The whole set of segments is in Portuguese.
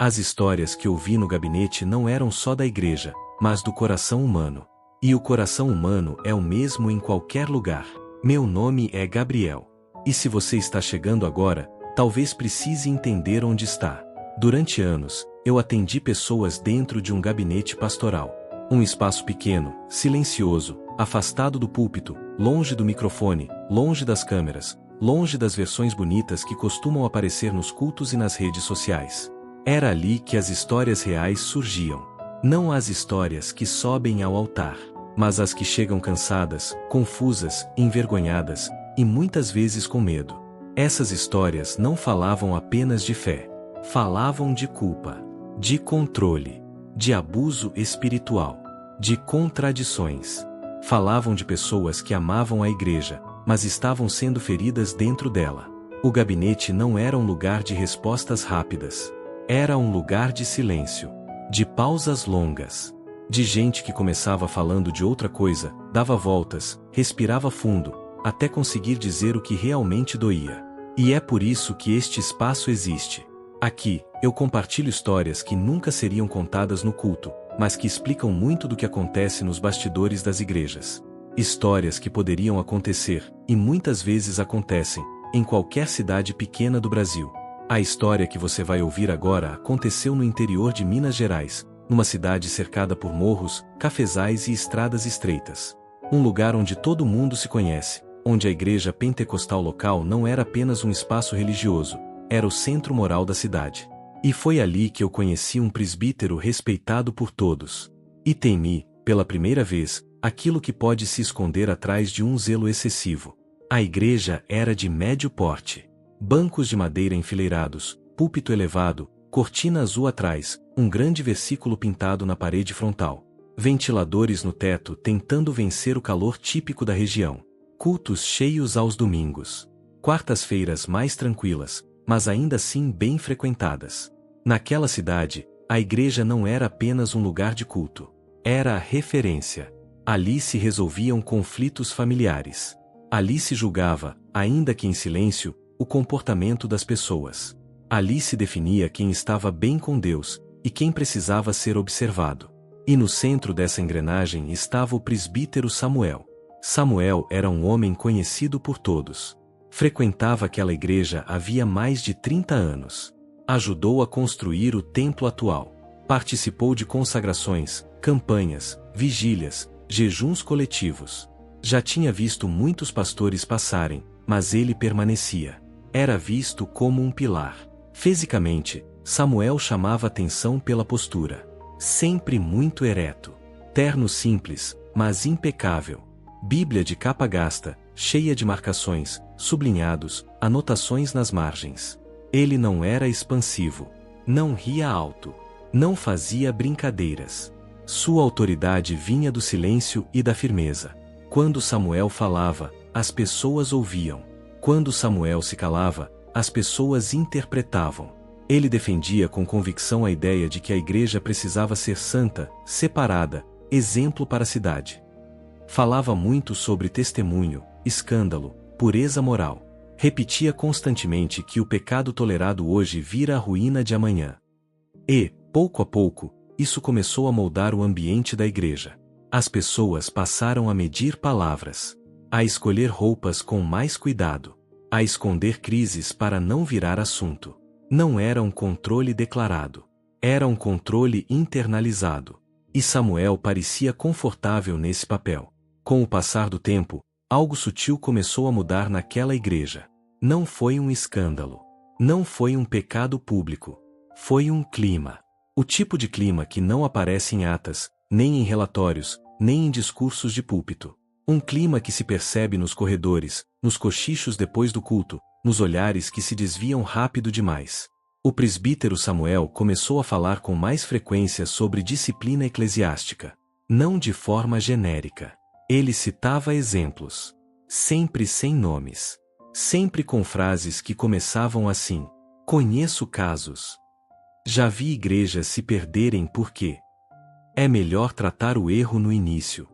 As histórias que ouvi no gabinete não eram só da igreja, mas do coração humano. E o coração humano é o mesmo em qualquer lugar. Meu nome é Gabriel. E se você está chegando agora, talvez precise entender onde está. Durante anos, eu atendi pessoas dentro de um gabinete pastoral. Um espaço pequeno, silencioso, afastado do púlpito, longe do microfone, longe das câmeras, longe das versões bonitas que costumam aparecer nos cultos e nas redes sociais. Era ali que as histórias reais surgiam. Não as histórias que sobem ao altar, mas as que chegam cansadas, confusas, envergonhadas, e muitas vezes com medo. Essas histórias não falavam apenas de fé. Falavam de culpa, de controle, de abuso espiritual, de contradições. Falavam de pessoas que amavam a igreja, mas estavam sendo feridas dentro dela. O gabinete não era um lugar de respostas rápidas. Era um lugar de silêncio, de pausas longas, de gente que começava falando de outra coisa, dava voltas, respirava fundo, até conseguir dizer o que realmente doía. E é por isso que este espaço existe. Aqui, eu compartilho histórias que nunca seriam contadas no culto, mas que explicam muito do que acontece nos bastidores das igrejas. Histórias que poderiam acontecer, e muitas vezes acontecem, em qualquer cidade pequena do Brasil. A história que você vai ouvir agora aconteceu no interior de Minas Gerais, numa cidade cercada por morros, cafezais e estradas estreitas. Um lugar onde todo mundo se conhece, onde a igreja pentecostal local não era apenas um espaço religioso, era o centro moral da cidade. E foi ali que eu conheci um presbítero respeitado por todos. E temi, pela primeira vez, aquilo que pode se esconder atrás de um zelo excessivo. A igreja era de médio porte. Bancos de madeira enfileirados, púlpito elevado, cortina azul atrás, um grande versículo pintado na parede frontal. Ventiladores no teto tentando vencer o calor típico da região. Cultos cheios aos domingos. Quartas-feiras mais tranquilas, mas ainda assim bem frequentadas. Naquela cidade, a igreja não era apenas um lugar de culto. Era a referência. Ali se resolviam conflitos familiares. Ali se julgava, ainda que em silêncio, o comportamento das pessoas. Ali se definia quem estava bem com Deus, e quem precisava ser observado. E no centro dessa engrenagem estava o presbítero Samuel. Samuel era um homem conhecido por todos. Frequentava aquela igreja havia mais de 30 anos. Ajudou a construir o templo atual. Participou de consagrações, campanhas, vigílias, jejuns coletivos. Já tinha visto muitos pastores passarem, mas ele permanecia. Era visto como um pilar. Fisicamente, Samuel chamava atenção pela postura. Sempre muito ereto. Terno simples, mas impecável. Bíblia de capa gasta, cheia de marcações, sublinhados, anotações nas margens. Ele não era expansivo. Não ria alto. Não fazia brincadeiras. Sua autoridade vinha do silêncio e da firmeza. Quando Samuel falava, as pessoas ouviam. Quando Samuel se calava, as pessoas interpretavam. Ele defendia com convicção a ideia de que a igreja precisava ser santa, separada, exemplo para a cidade. Falava muito sobre testemunho, escândalo, pureza moral. Repetia constantemente que o pecado tolerado hoje vira a ruína de amanhã. E, pouco a pouco, isso começou a moldar o ambiente da igreja. As pessoas passaram a medir palavras, a escolher roupas com mais cuidado, a esconder crises para não virar assunto. Não era um controle declarado. Era um controle internalizado. E Samuel parecia confortável nesse papel. Com o passar do tempo, algo sutil começou a mudar naquela igreja. Não foi um escândalo. Não foi um pecado público. Foi um clima. O tipo de clima que não aparece em atas, nem em relatórios, nem em discursos de púlpito. Um clima que se percebe nos corredores, nos cochichos depois do culto, nos olhares que se desviam rápido demais. O presbítero Samuel começou a falar com mais frequência sobre disciplina eclesiástica. Não de forma genérica. Ele citava exemplos. Sempre sem nomes. Sempre com frases que começavam assim: conheço casos. Já vi igrejas se perderem porque é melhor tratar o erro no início.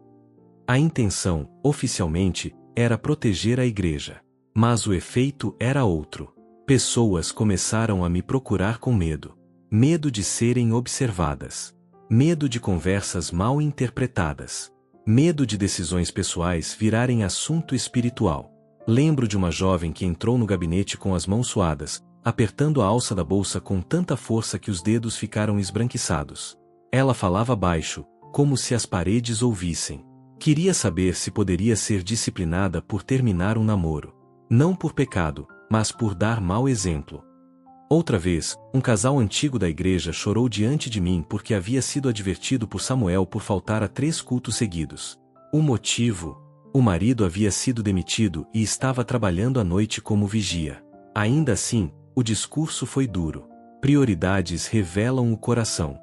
A intenção, oficialmente, era proteger a igreja. Mas o efeito era outro. Pessoas começaram a me procurar com medo. medo de serem observadas, medo de conversas mal interpretadas, medo de decisões pessoais virarem assunto espiritual. Lembro de uma jovem que entrou no gabinete com as mãos suadas, apertando a alça da bolsa com tanta força que os dedos ficaram esbranquiçados. Ela falava baixo, como se as paredes ouvissem. Queria saber se poderia ser disciplinada por terminar um namoro. Não por pecado, mas por dar mau exemplo. Outra vez, um casal antigo da igreja chorou diante de mim porque havia sido advertido por Samuel por faltar a 3 cultos seguidos. O motivo? O marido havia sido demitido e estava trabalhando à noite como vigia. Ainda assim, o discurso foi duro. Prioridades revelam o coração.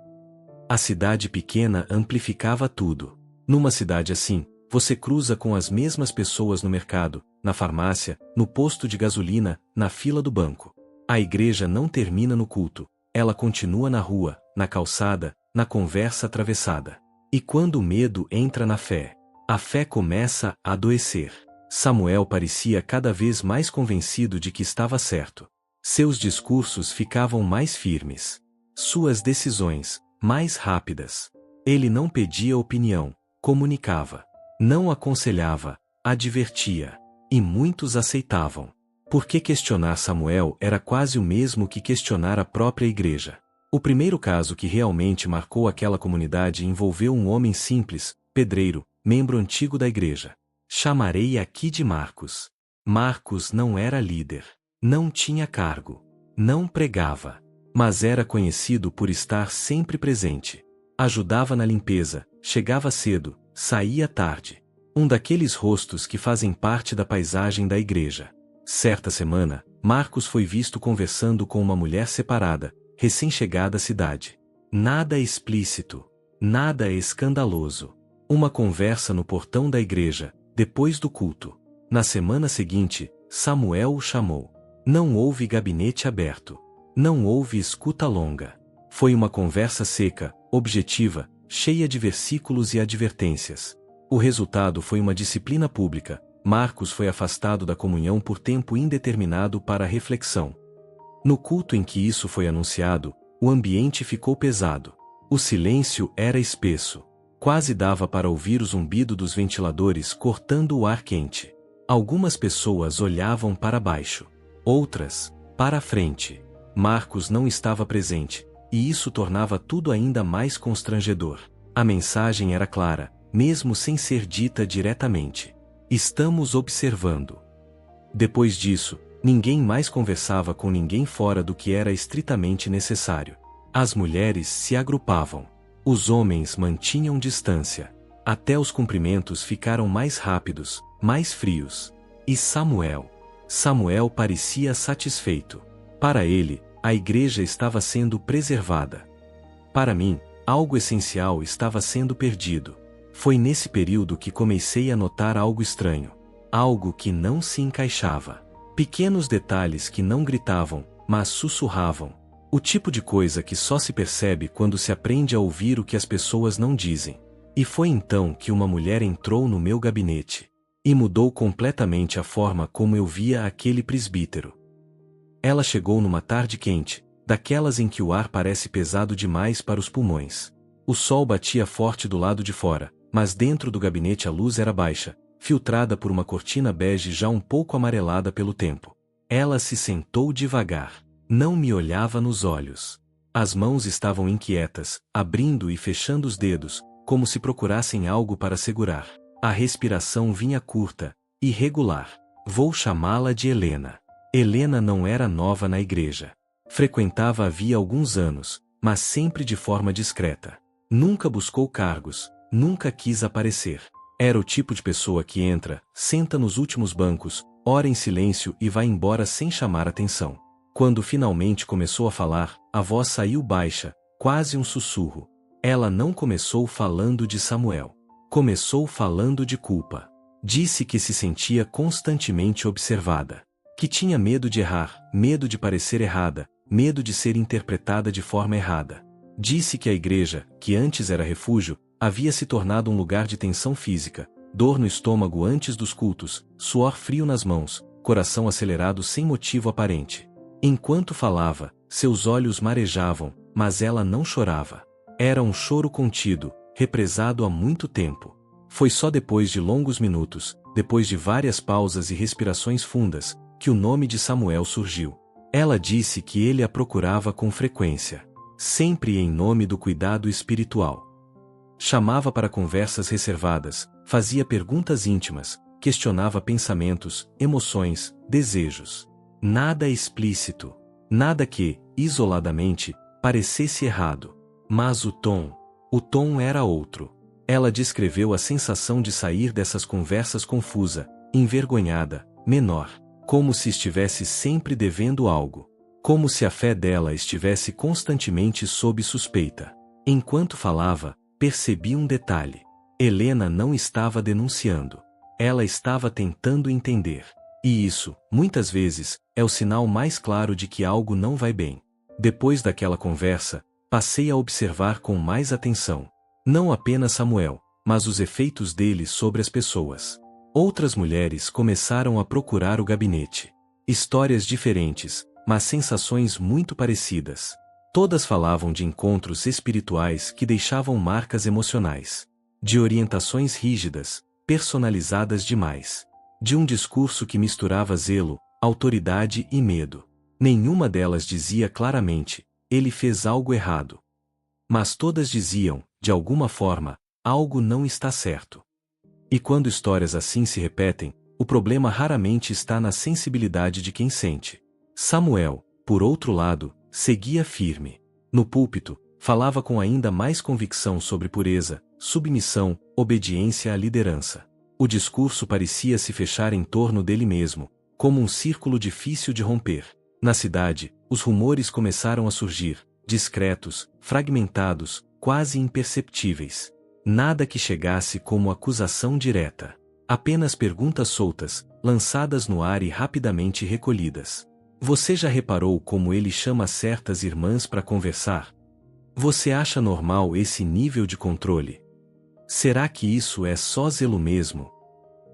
A cidade pequena amplificava tudo. Numa cidade assim, você cruza com as mesmas pessoas no mercado, na farmácia, no posto de gasolina, na fila do banco. A igreja não termina no culto, ela continua na rua, na calçada, na conversa atravessada. E quando o medo entra na fé, a fé começa a adoecer. Samuel parecia cada vez mais convencido de que estava certo. Seus discursos ficavam mais firmes. Suas decisões, mais rápidas. Ele não pedia opinião, comunicava. Não aconselhava, advertia. E muitos aceitavam. Porque questionar Samuel era quase o mesmo que questionar a própria igreja. O primeiro caso que realmente marcou aquela comunidade envolveu um homem simples, pedreiro, membro antigo da igreja. Chamarei aqui de Marcos. Marcos não era líder. Não tinha cargo. Não pregava. Mas era conhecido por estar sempre presente. Ajudava na limpeza, chegava cedo, saía tarde. Um daqueles rostos que fazem parte da paisagem da igreja. Certa semana, Marcos foi visto conversando com uma mulher separada, recém-chegada à cidade. Nada explícito. Nada escandaloso. Uma conversa no portão da igreja, depois do culto. Na semana seguinte, Samuel o chamou. Não houve gabinete aberto. Não houve escuta longa. Foi uma conversa seca, objetiva, cheia de versículos e advertências. O resultado foi uma disciplina pública. Marcos foi afastado da comunhão por tempo indeterminado para reflexão. No culto em que isso foi anunciado, o ambiente ficou pesado. O silêncio era espesso. Quase dava para ouvir o zumbido dos ventiladores cortando o ar quente. Algumas pessoas olhavam para baixo. Outras, para a frente. Marcos não estava presente, e isso tornava tudo ainda mais constrangedor. A mensagem era clara, mesmo sem ser dita diretamente. Estamos observando. Depois disso, ninguém mais conversava com ninguém fora do que era estritamente necessário. As mulheres se agrupavam. Os homens mantinham distância. Até os cumprimentos ficaram mais rápidos, mais frios. E Samuel parecia satisfeito. Para ele, a igreja estava sendo preservada. Para mim, algo essencial estava sendo perdido. Foi nesse período que comecei a notar algo estranho. Algo que não se encaixava. Pequenos detalhes que não gritavam, mas sussurravam. O tipo de coisa que só se percebe quando se aprende a ouvir o que as pessoas não dizem. E foi então que uma mulher entrou no meu gabinete. E mudou completamente a forma como eu via aquele presbítero. Ela chegou numa tarde quente, daquelas em que o ar parece pesado demais para os pulmões. O sol batia forte do lado de fora, mas dentro do gabinete a luz era baixa, filtrada por uma cortina bege já um pouco amarelada pelo tempo. Ela se sentou devagar. Não me olhava nos olhos. As mãos estavam inquietas, abrindo e fechando os dedos, como se procurassem algo para segurar. A respiração vinha curta, irregular. Vou chamá-la de Helena. Helena não era nova na igreja. Frequentava havia alguns anos, mas sempre de forma discreta. Nunca buscou cargos, nunca quis aparecer. Era o tipo de pessoa que entra, senta nos últimos bancos, ora em silêncio e vai embora sem chamar atenção. Quando finalmente começou a falar, a voz saiu baixa, quase um sussurro. Ela não começou falando de Samuel. Começou falando de culpa. Disse que se sentia constantemente observada. Que tinha medo de errar, medo de parecer errada, medo de ser interpretada de forma errada. Disse que a igreja, que antes era refúgio, havia se tornado um lugar de tensão física, dor no estômago antes dos cultos, suor frio nas mãos, coração acelerado sem motivo aparente. Enquanto falava, seus olhos marejavam, mas ela não chorava. Era um choro contido, represado há muito tempo. Foi só depois de longos minutos, depois de várias pausas e respirações fundas, que o nome de Samuel surgiu. Ela disse que ele a procurava com frequência, sempre em nome do cuidado espiritual. Chamava para conversas reservadas, fazia perguntas íntimas, questionava pensamentos, emoções, desejos. Nada explícito, nada que, isoladamente, parecesse errado. Mas o tom era outro. Ela descreveu a sensação de sair dessas conversas confusa, envergonhada, menor, como se estivesse sempre devendo algo. Como se a fé dela estivesse constantemente sob suspeita. Enquanto falava, percebi um detalhe. Helena não estava denunciando. Ela estava tentando entender. E isso, muitas vezes, é o sinal mais claro de que algo não vai bem. Depois daquela conversa, passei a observar com mais atenção. Não apenas Samuel, mas os efeitos dele sobre as pessoas. Outras mulheres começaram a procurar o gabinete. Histórias diferentes, mas sensações muito parecidas. Todas falavam de encontros espirituais que deixavam marcas emocionais. De orientações rígidas, personalizadas demais. De um discurso que misturava zelo, autoridade e medo. Nenhuma delas dizia claramente, ele fez algo errado. Mas todas diziam, de alguma forma, algo não está certo. E quando histórias assim se repetem, o problema raramente está na sensibilidade de quem sente. Samuel, por outro lado, seguia firme. No púlpito, falava com ainda mais convicção sobre pureza, submissão, obediência à liderança. O discurso parecia se fechar em torno dele mesmo, como um círculo difícil de romper. Na cidade, os rumores começaram a surgir, discretos, fragmentados, quase imperceptíveis. Nada que chegasse como acusação direta. Apenas perguntas soltas, lançadas no ar e rapidamente recolhidas. Você já reparou como ele chama certas irmãs para conversar? Você acha normal esse nível de controle? Será que isso é só zelo mesmo?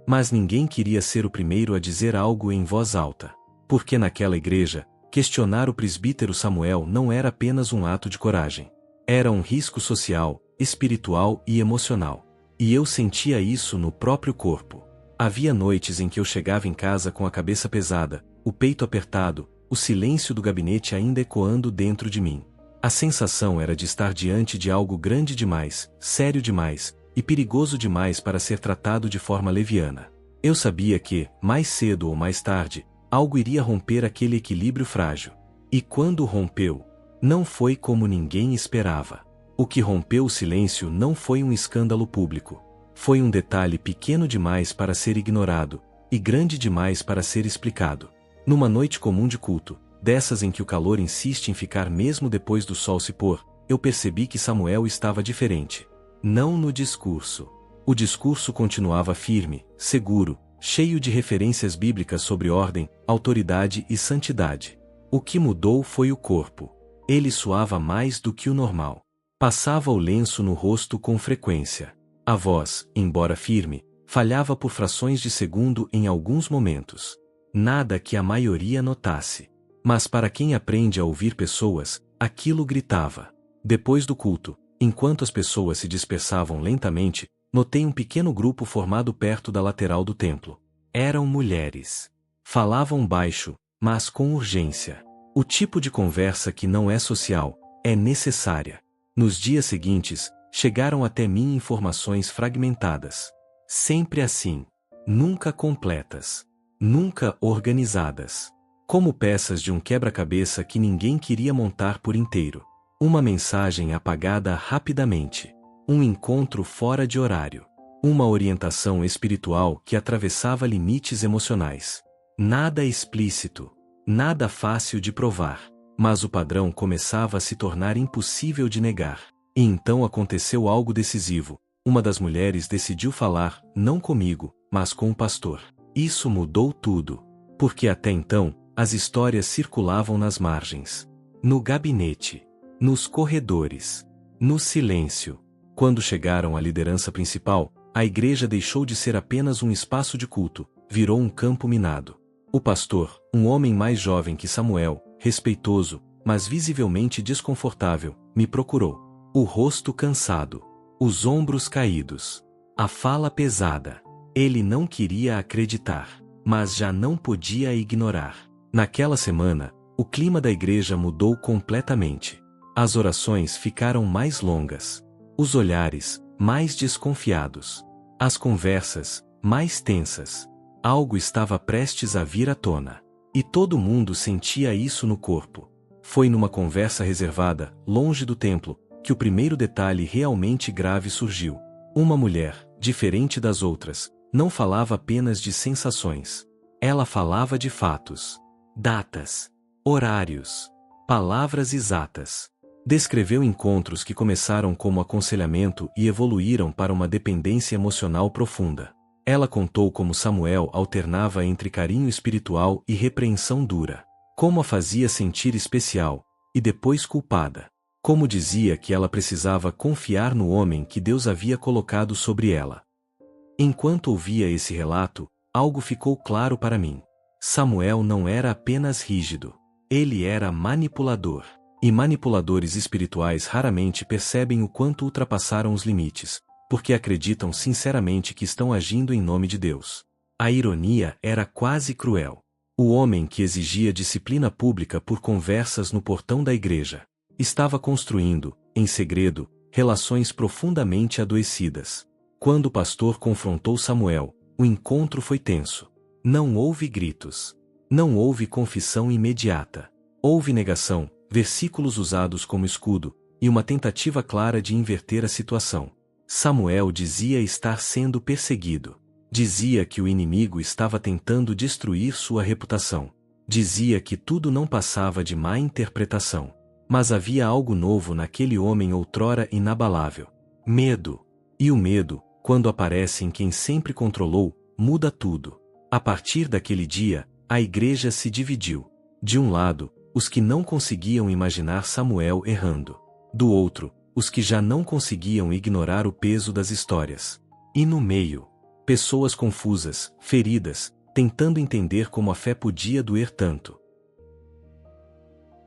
Mas ninguém queria ser o primeiro a dizer algo em voz alta. Porque naquela igreja, questionar o presbítero Samuel não era apenas um ato de coragem. Era um risco social, espiritual e emocional. E eu sentia isso no próprio corpo. Havia noites em que eu chegava em casa com a cabeça pesada, o peito apertado, o silêncio do gabinete ainda ecoando dentro de mim. A sensação era de estar diante de algo grande demais, sério demais, e perigoso demais para ser tratado de forma leviana. Eu sabia que, mais cedo ou mais tarde, algo iria romper aquele equilíbrio frágil. E quando rompeu, não foi como ninguém esperava. O que rompeu o silêncio não foi um escândalo público. Foi um detalhe pequeno demais para ser ignorado, e grande demais para ser explicado. Numa noite comum de culto, dessas em que o calor insiste em ficar mesmo depois do sol se pôr, eu percebi que Samuel estava diferente. Não no discurso. O discurso continuava firme, seguro, cheio de referências bíblicas sobre ordem, autoridade e santidade. O que mudou foi o corpo. Ele suava mais do que o normal. Passava o lenço no rosto com frequência. A voz, embora firme, falhava por frações de segundo em alguns momentos. Nada que a maioria notasse. Mas para quem aprende a ouvir pessoas, aquilo gritava. Depois do culto, enquanto as pessoas se dispersavam lentamente, notei um pequeno grupo formado perto da lateral do templo. Eram mulheres. Falavam baixo, mas com urgência. O tipo de conversa que não é social, é necessária. Nos dias seguintes, chegaram até mim informações fragmentadas. Sempre assim. Nunca completas. Nunca organizadas. Como peças de um quebra-cabeça que ninguém queria montar por inteiro. Uma mensagem apagada rapidamente. Um encontro fora de horário. Uma orientação espiritual que atravessava limites emocionais. Nada explícito. Nada fácil de provar. Mas o padrão começava a se tornar impossível de negar. E então aconteceu algo decisivo. Uma das mulheres decidiu falar, não comigo, mas com o pastor. Isso mudou tudo. Porque até então, as histórias circulavam nas margens. No gabinete. Nos corredores. No silêncio. Quando chegaram à liderança principal, a igreja deixou de ser apenas um espaço de culto, virou um campo minado. O pastor, um homem mais jovem que Samuel, respeitoso, mas visivelmente desconfortável, me procurou. O rosto cansado, os ombros caídos, a fala pesada. Ele não queria acreditar, mas já não podia ignorar. Naquela semana, o clima da igreja mudou completamente. As orações ficaram mais longas, os olhares mais desconfiados, as conversas mais tensas. Algo estava prestes a vir à tona. E todo mundo sentia isso no corpo. Foi numa conversa reservada, longe do templo, que o primeiro detalhe realmente grave surgiu. Uma mulher, diferente das outras, não falava apenas de sensações. Ela falava de fatos, datas, horários, palavras exatas. Descreveu encontros que começaram como aconselhamento e evoluíram para uma dependência emocional profunda. Ela contou como Samuel alternava entre carinho espiritual e repreensão dura. Como a fazia sentir especial, e depois culpada. Como dizia que ela precisava confiar no homem que Deus havia colocado sobre ela. Enquanto ouvia esse relato, algo ficou claro para mim. Samuel não era apenas rígido. Ele era manipulador. E manipuladores espirituais raramente percebem o quanto ultrapassaram os limites, porque acreditam sinceramente que estão agindo em nome de Deus. A ironia era quase cruel. O homem que exigia disciplina pública por conversas no portão da igreja, estava construindo, em segredo, relações profundamente adoecidas. Quando o pastor confrontou Samuel, o encontro foi tenso. Não houve gritos. Não houve confissão imediata. Houve negação, versículos usados como escudo, e uma tentativa clara de inverter a situação. Samuel dizia estar sendo perseguido. Dizia que o inimigo estava tentando destruir sua reputação. Dizia que tudo não passava de má interpretação. Mas havia algo novo naquele homem outrora inabalável. Medo. E o medo, quando aparece em quem sempre controlou, muda tudo. A partir daquele dia, a igreja se dividiu. De um lado, os que não conseguiam imaginar Samuel errando. Do outro, os que já não conseguiam ignorar o peso das histórias. E no meio, pessoas confusas, feridas, tentando entender como a fé podia doer tanto.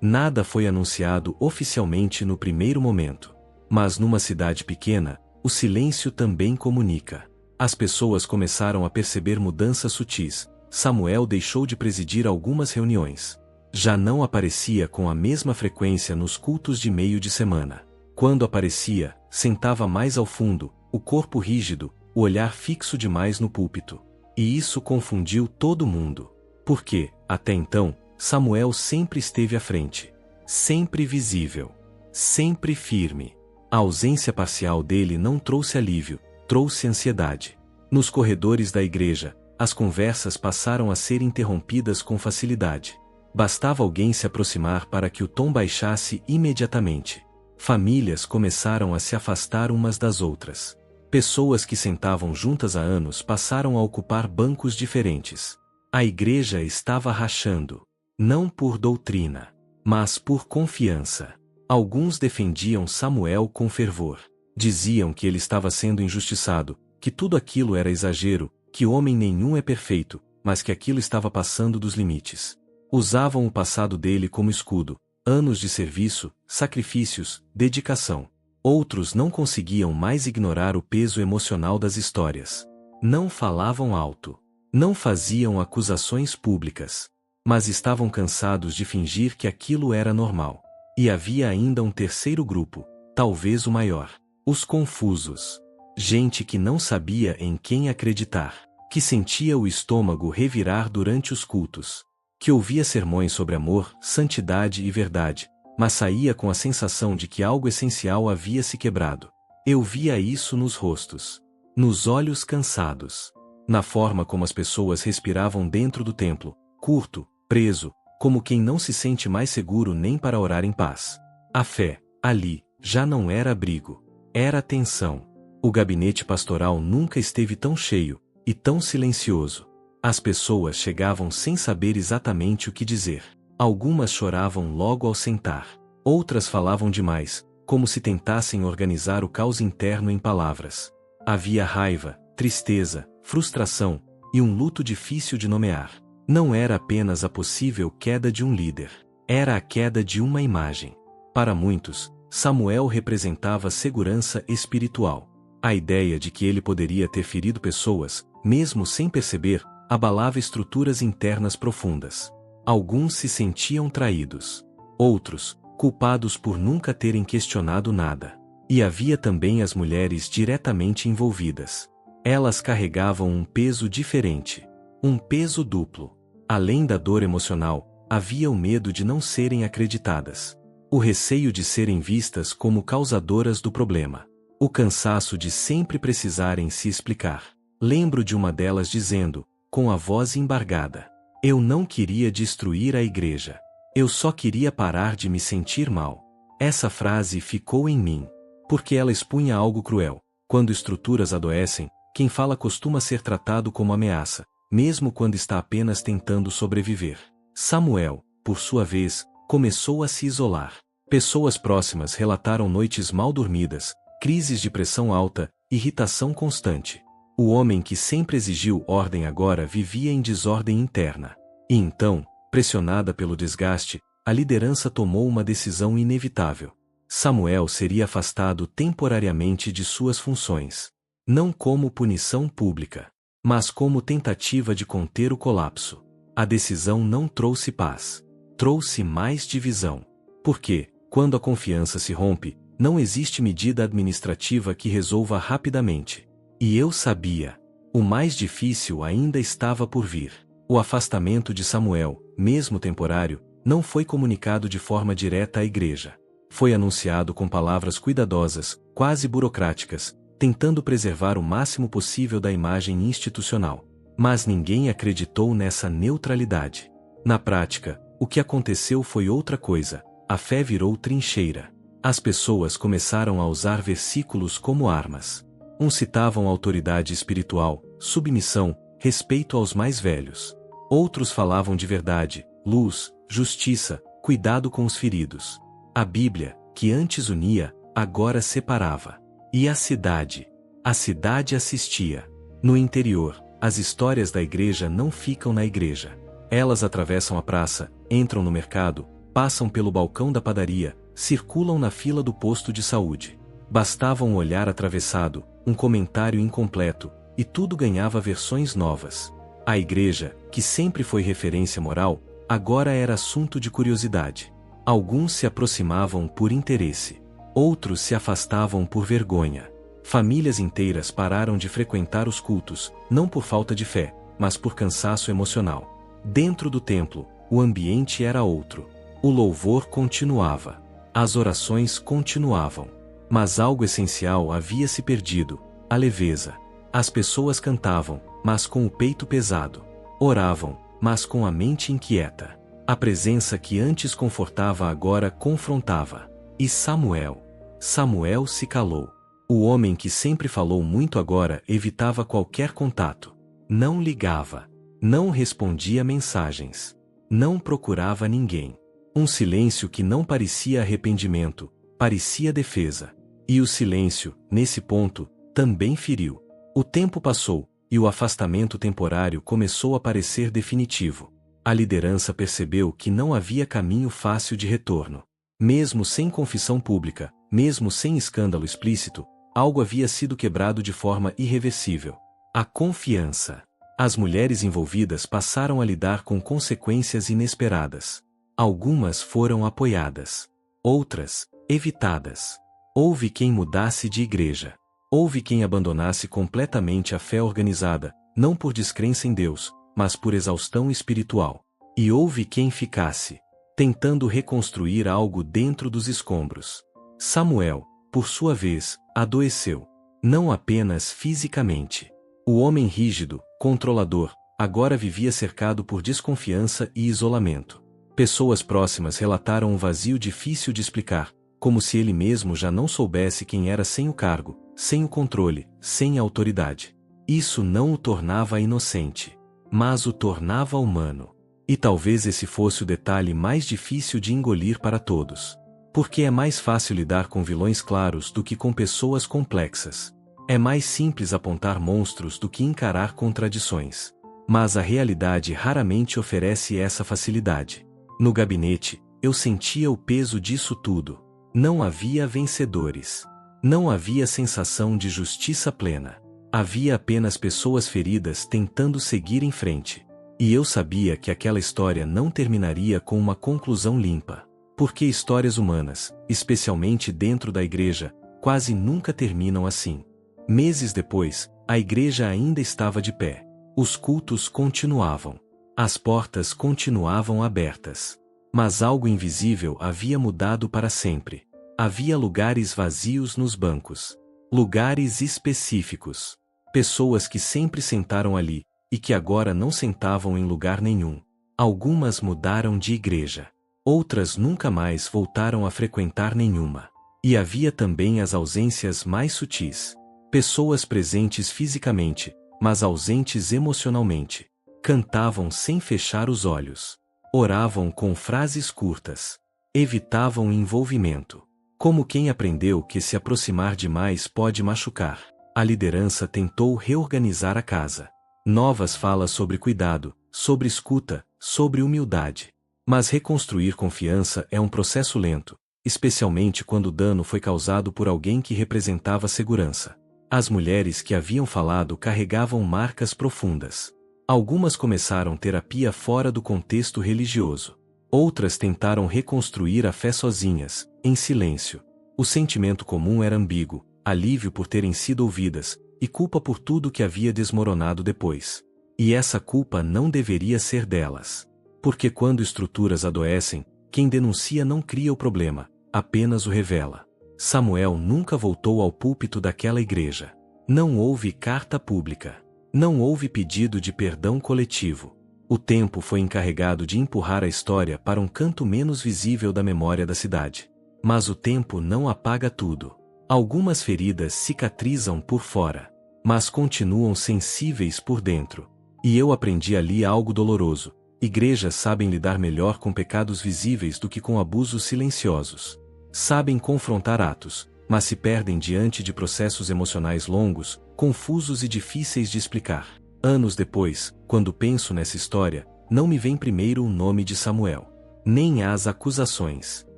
Nada foi anunciado oficialmente no primeiro momento. Mas numa cidade pequena, o silêncio também comunica. As pessoas começaram a perceber mudanças sutis. Samuel deixou de presidir algumas reuniões. Já não aparecia com a mesma frequência nos cultos de meio de semana. Quando aparecia, sentava mais ao fundo, o corpo rígido, o olhar fixo demais no púlpito. E isso confundiu todo mundo. Porque, até então, Samuel sempre esteve à frente. Sempre visível. Sempre firme. A ausência parcial dele não trouxe alívio, trouxe ansiedade. Nos corredores da igreja, as conversas passaram a ser interrompidas com facilidade. Bastava alguém se aproximar para que o tom baixasse imediatamente. Famílias começaram a se afastar umas das outras. Pessoas que sentavam juntas há anos passaram a ocupar bancos diferentes. A igreja estava rachando. Não por doutrina, mas por confiança. Alguns defendiam Samuel com fervor. Diziam que ele estava sendo injustiçado, que tudo aquilo era exagero, que homem nenhum é perfeito, mas que aquilo estava passando dos limites. Usavam o passado dele como escudo. Anos de serviço, sacrifícios, dedicação. Outros não conseguiam mais ignorar o peso emocional das histórias. Não falavam alto. Não faziam acusações públicas. Mas estavam cansados de fingir que aquilo era normal. E havia ainda um terceiro grupo, talvez o maior. Os confusos. Gente que não sabia em quem acreditar. Que sentia o estômago revirar durante os cultos. Que ouvia sermões sobre amor, santidade e verdade, mas saía com a sensação de que algo essencial havia se quebrado. Eu via isso nos rostos, nos olhos cansados, na forma como as pessoas respiravam dentro do templo, curto, preso, como quem não se sente mais seguro nem para orar em paz. A fé, ali, já não era abrigo, era tensão. O gabinete pastoral nunca esteve tão cheio, e tão silencioso. As pessoas chegavam sem saber exatamente o que dizer. Algumas choravam logo ao sentar. Outras falavam demais, como se tentassem organizar o caos interno em palavras. Havia raiva, tristeza, frustração, e um luto difícil de nomear. Não era apenas a possível queda de um líder. Era a queda de uma imagem. Para muitos, Samuel representava segurança espiritual. A ideia de que ele poderia ter ferido pessoas, mesmo sem perceber, abalava estruturas internas profundas. Alguns se sentiam traídos. Outros, culpados por nunca terem questionado nada. E havia também as mulheres diretamente envolvidas. Elas carregavam um peso diferente. Um peso duplo. Além da dor emocional, havia o medo de não serem acreditadas. O receio de serem vistas como causadoras do problema. O cansaço de sempre precisarem se explicar. Lembro de uma delas dizendo, com a voz embargada: eu não queria destruir a igreja. Eu só queria parar de me sentir mal. Essa frase ficou em mim. Porque ela expunha algo cruel. Quando estruturas adoecem, quem fala costuma ser tratado como ameaça, mesmo quando está apenas tentando sobreviver. Samuel, por sua vez, começou a se isolar. Pessoas próximas relataram noites mal dormidas, crises de pressão alta, irritação constante. O homem que sempre exigiu ordem agora vivia em desordem interna. E então, pressionada pelo desgaste, a liderança tomou uma decisão inevitável. Samuel seria afastado temporariamente de suas funções. Não como punição pública, mas como tentativa de conter o colapso. A decisão não trouxe paz. Trouxe mais divisão. Porque, quando a confiança se rompe, não existe medida administrativa que resolva rapidamente. E eu sabia. O mais difícil ainda estava por vir. O afastamento de Samuel, mesmo temporário, não foi comunicado de forma direta à igreja. Foi anunciado com palavras cuidadosas, quase burocráticas, tentando preservar o máximo possível da imagem institucional. Mas ninguém acreditou nessa neutralidade. Na prática, o que aconteceu foi outra coisa. A fé virou trincheira. As pessoas começaram a usar versículos como armas. Uns citavam autoridade espiritual, submissão, respeito aos mais velhos. Outros falavam de verdade, luz, justiça, cuidado com os feridos. A Bíblia, que antes unia, agora separava. E a cidade? A cidade assistia. No interior, as histórias da igreja não ficam na igreja. Elas atravessam a praça, entram no mercado, passam pelo balcão da padaria, circulam na fila do posto de saúde. Bastava um olhar atravessado, um comentário incompleto, e tudo ganhava versões novas. A igreja, que sempre foi referência moral, agora era assunto de curiosidade. Alguns se aproximavam por interesse. Outros se afastavam por vergonha. Famílias inteiras pararam de frequentar os cultos, não por falta de fé, mas por cansaço emocional. Dentro do templo, o ambiente era outro. O louvor continuava. As orações continuavam. Mas algo essencial havia se perdido: a leveza. As pessoas cantavam, mas com o peito pesado. Oravam, mas com a mente inquieta. A presença que antes confortava agora confrontava. E Samuel? Samuel se calou. O homem que sempre falou muito agora evitava qualquer contato. Não ligava. Não respondia mensagens. Não procurava ninguém. Um silêncio que não parecia arrependimento, parecia defesa. E o silêncio, nesse ponto, também feriu. O tempo passou, e o afastamento temporário começou a parecer definitivo. A liderança percebeu que não havia caminho fácil de retorno. Mesmo sem confissão pública, mesmo sem escândalo explícito, algo havia sido quebrado de forma irreversível. A confiança. As mulheres envolvidas passaram a lidar com consequências inesperadas. Algumas foram apoiadas. Outras, evitadas. Houve quem mudasse de igreja. Houve quem abandonasse completamente a fé organizada, não por descrença em Deus, mas por exaustão espiritual. E houve quem ficasse, tentando reconstruir algo dentro dos escombros. Samuel, por sua vez, adoeceu. Não apenas fisicamente. O homem rígido, controlador, agora vivia cercado por desconfiança e isolamento. Pessoas próximas relataram um vazio difícil de explicar, como se ele mesmo já não soubesse quem era sem o cargo, sem o controle, sem a autoridade. Isso não o tornava inocente, mas o tornava humano. E talvez esse fosse o detalhe mais difícil de engolir para todos. Porque é mais fácil lidar com vilões claros do que com pessoas complexas. É mais simples apontar monstros do que encarar contradições. Mas a realidade raramente oferece essa facilidade. No gabinete, eu sentia o peso disso tudo. Não havia vencedores. Não havia sensação de justiça plena. Havia apenas pessoas feridas tentando seguir em frente. E eu sabia que aquela história não terminaria com uma conclusão limpa. Porque histórias humanas, especialmente dentro da igreja, quase nunca terminam assim. Meses depois, a igreja ainda estava de pé. Os cultos continuavam. As portas continuavam abertas. Mas algo invisível havia mudado para sempre. Havia lugares vazios nos bancos. Lugares específicos. Pessoas que sempre sentaram ali, e que agora não sentavam em lugar nenhum. Algumas mudaram de igreja. Outras nunca mais voltaram a frequentar nenhuma. E havia também as ausências mais sutis. Pessoas presentes fisicamente, mas ausentes emocionalmente. Cantavam sem fechar os olhos. Oravam com frases curtas. Evitavam envolvimento. Como quem aprendeu que se aproximar demais pode machucar. A liderança tentou reorganizar a casa. Novas falas sobre cuidado, sobre escuta, sobre humildade. Mas reconstruir confiança é um processo lento, especialmente quando o dano foi causado por alguém que representava segurança. As mulheres que haviam falado carregavam marcas profundas. Algumas começaram terapia fora do contexto religioso. Outras tentaram reconstruir a fé sozinhas, em silêncio. O sentimento comum era ambíguo, alívio por terem sido ouvidas, e culpa por tudo que havia desmoronado depois. E essa culpa não deveria ser delas. Porque quando estruturas adoecem, quem denuncia não cria o problema, apenas o revela. Samuel nunca voltou ao púlpito daquela igreja. Não houve carta pública. Não houve pedido de perdão coletivo. O tempo foi encarregado de empurrar a história para um canto menos visível da memória da cidade. Mas o tempo não apaga tudo. Algumas feridas cicatrizam por fora, mas continuam sensíveis por dentro. E eu aprendi ali algo doloroso. Igrejas sabem lidar melhor com pecados visíveis do que com abusos silenciosos. Sabem confrontar atos, mas se perdem diante de processos emocionais longos, confusos e difíceis de explicar. Anos depois, quando penso nessa história, não me vem primeiro o nome de Samuel. Nem as acusações.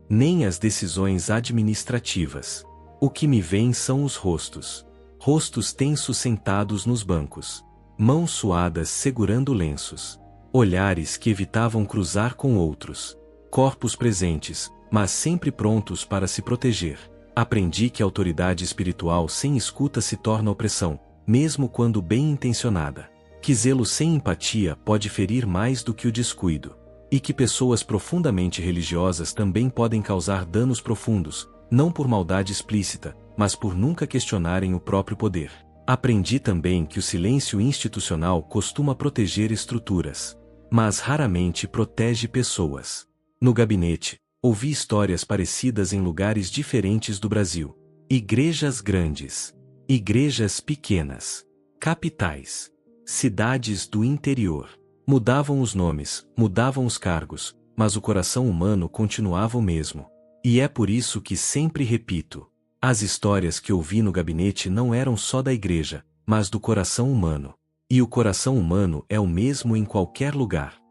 Nem as decisões administrativas. O que me vem são os rostos. Rostos tensos sentados nos bancos. Mãos suadas segurando lenços. Olhares que evitavam cruzar com outros. Corpos presentes, mas sempre prontos para se proteger. Aprendi que a autoridade espiritual sem escuta se torna opressão, mesmo quando bem intencionada. Que zelo sem empatia pode ferir mais do que o descuido. E que pessoas profundamente religiosas também podem causar danos profundos, não por maldade explícita, mas por nunca questionarem o próprio poder. Aprendi também que o silêncio institucional costuma proteger estruturas, mas raramente protege pessoas. No gabinete, ouvi histórias parecidas em lugares diferentes do Brasil. Igrejas grandes, igrejas pequenas, capitais, cidades do interior. Mudavam os nomes, mudavam os cargos, mas o coração humano continuava o mesmo. E é por isso que sempre repito: as histórias que ouvi no gabinete não eram só da igreja, mas do coração humano. E o coração humano é o mesmo em qualquer lugar.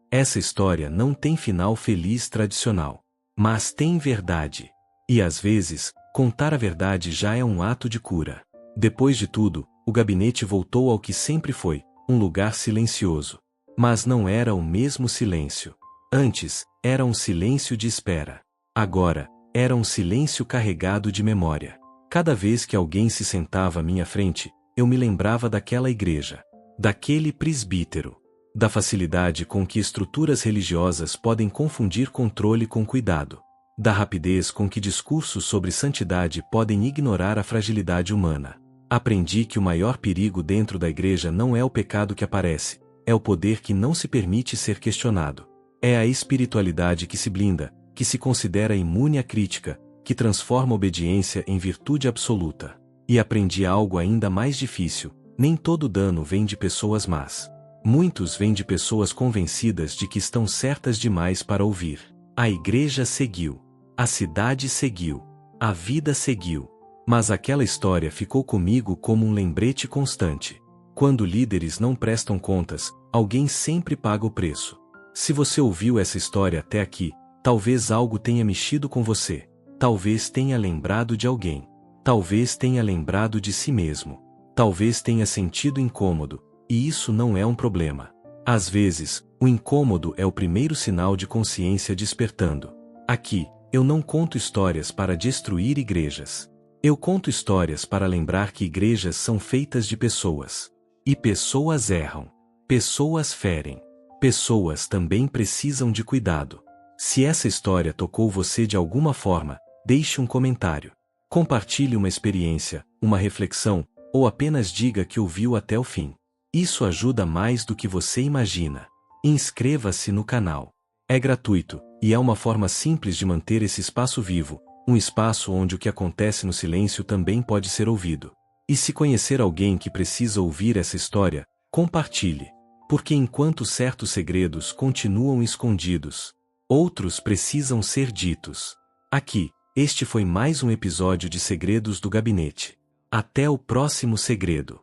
Essa história não tem final feliz tradicional, mas tem verdade. E às vezes, contar a verdade já é um ato de cura. Depois de tudo, o gabinete voltou ao que sempre foi, um lugar silencioso. Mas não era o mesmo silêncio. Antes, era um silêncio de espera. Agora, era um silêncio carregado de memória. Cada vez que alguém se sentava à minha frente, eu me lembrava daquela igreja, daquele presbítero, da facilidade com que estruturas religiosas podem confundir controle com cuidado, da rapidez com que discursos sobre santidade podem ignorar a fragilidade humana. Aprendi que o maior perigo dentro da igreja não é o pecado que aparece, é o poder que não se permite ser questionado. É a espiritualidade que se blinda, que se considera imune à crítica, que transforma a obediência em virtude absoluta. E aprendi algo ainda mais difícil: nem todo dano vem de pessoas más. Muitos vêm de pessoas convencidas de que estão certas demais para ouvir. A igreja seguiu. A cidade seguiu. A vida seguiu. Mas aquela história ficou comigo como um lembrete constante. Quando líderes não prestam contas, alguém sempre paga o preço. Se você ouviu essa história até aqui, Talvez algo tenha mexido com você. Talvez tenha lembrado de alguém. Talvez tenha lembrado de si mesmo. Talvez tenha sentido incômodo, e isso não é um problema. Às vezes, o incômodo é o primeiro sinal de consciência despertando. Aqui, eu não conto histórias para destruir igrejas. Eu conto histórias para lembrar que igrejas são feitas de pessoas. E pessoas erram. Pessoas ferem. Pessoas também precisam de cuidado. Se essa história tocou você de alguma forma, deixe um comentário. Compartilhe uma experiência, uma reflexão, ou apenas diga que ouviu até o fim. Isso ajuda mais do que você imagina. Inscreva-se no canal. É gratuito, e é uma forma simples de manter esse espaço vivo, um espaço onde o que acontece no silêncio também pode ser ouvido. E se conhecer alguém que precisa ouvir essa história, compartilhe. Porque enquanto certos segredos continuam escondidos, outros precisam ser ditos. Aqui, este foi mais um episódio de Segredos do Gabinete. Até o próximo segredo.